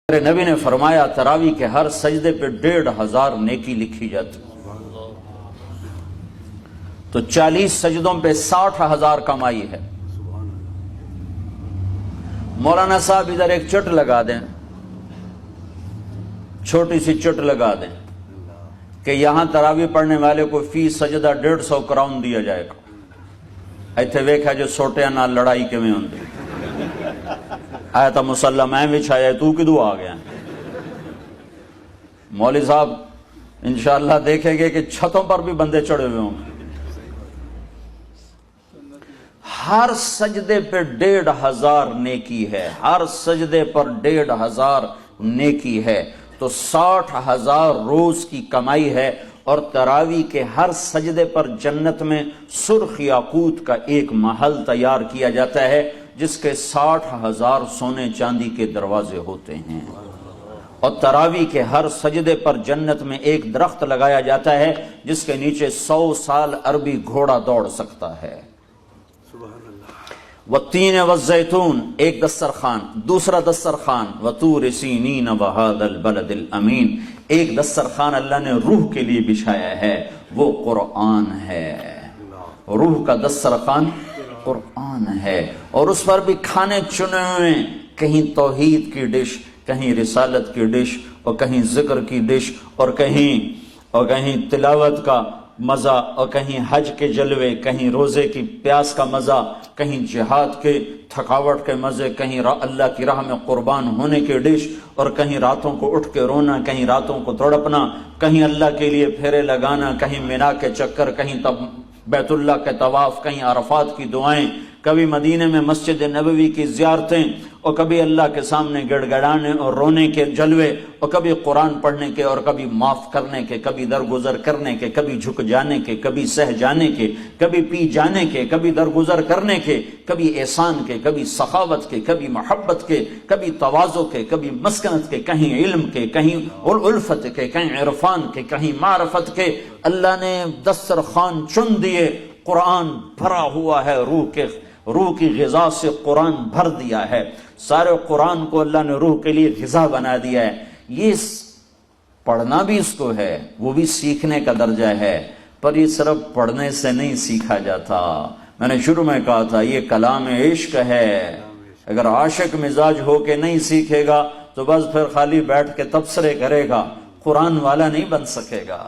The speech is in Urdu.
میرے نبی نے فرمایا تراوی کے ہر سجدے پہ 1500 نیکی لکھی جاتی، تو 40 سجدوں پہ 60,000 کمائی ہے۔ مولانا صاحب ادھر ایک چٹ لگا دیں، چھوٹی سی چٹ لگا دیں کہ یہاں تراوی پڑھنے والے کو فی سجدہ 150 کراؤن دیا جائے گا۔ ایتھے ویکھا جو سوٹیاں نال لڑائی کیویں ہوندی، آیا تا مسلح میں وچھایا تو کدو آ گیا۔ مولوی صاحب انشاءاللہ دیکھیں گے کہ چھتوں پر بھی بندے چڑھے ہوئے ہوں گے۔ ہر سجدے پہ 1500 نیکی ہے، ہر سجدے پر 1500 نیکی ہے، تو 60,000 روز کی کمائی ہے۔ اور تراوی کے ہر سجدے پر جنت میں سرخ یاقوت کا ایک محل تیار کیا جاتا ہے جس کے 60,000 سونے چاندی کے دروازے ہوتے ہیں۔ اور تراوی کے ہر سجدے پر جنت میں ایک درخت لگایا جاتا ہے جس کے نیچے 100 سال عربی گھوڑا دوڑ سکتا ہے۔ والتین والزیتون ایک دسترخوان، دوسرا دسترخوان وطور سینین وہذا البلد الامین، ایک دسترخوان اللہ نے روح کے لیے بچھایا ہے، وہ قرآن ہے۔ روح کا دسترخوان قرآن ہے، اور اس پر بھی کھانے چنے ہوئے، کہیں توحید کی ڈش، کہیں رسالت کی ڈش، اور کہیں ذکر کی ڈش، اور کہیں تلاوت کا مزہ، اور کہیں حج کے جلوے، کہیں روزے کی پیاس کا مزہ، کہیں جہاد کے تھکاوٹ کے مزے، کہیں اللہ کی راہ میں قربان ہونے کی ڈش، اور کہیں راتوں کو اٹھ کے رونا، کہیں راتوں کو تڑپنا، کہیں اللہ کے لیے پھیرے لگانا، کہیں مینا کے چکر، کہیں بیت اللہ کے طواف، کہیں عرفات کی دعائیں، کبھی مدینے میں مسجد نبوی کی زیارتیں، اور کبھی اللہ کے سامنے گڑ گڑانے اور رونے کے جلوے، اور کبھی قرآن پڑھنے کے، اور کبھی معاف کرنے کے، کبھی درگزر کرنے کے، کبھی جھک جانے کے، کبھی سہ جانے کے، کبھی پی جانے کے، کبھی درگزر کرنے کے، کبھی احسان کے، کبھی سخاوت کے، کبھی محبت کے، کبھی تواضع کے، کبھی مسکنت کے، کہیں علم کے، کہیں الفت کے، کہیں عرفان کے، کہیں معرفت کے۔ اللہ نے دسترخوان چن دیے، قرآن بھرا ہوا ہے، روح کی غذا سے قرآن بھر دیا ہے۔ سارے قرآن کو اللہ نے روح کے لیے غذا بنا دیا ہے۔ یہ پڑھنا بھی اس کو ہے، وہ بھی سیکھنے کا درجہ ہے، پر یہ صرف پڑھنے سے نہیں سیکھا جاتا۔ میں نے شروع میں کہا تھا یہ کلام عشق ہے، اگر عاشق مزاج ہو کے نہیں سیکھے گا تو بس پھر خالی بیٹھ کے تبصرے کرے گا، قرآن والا نہیں بن سکے گا۔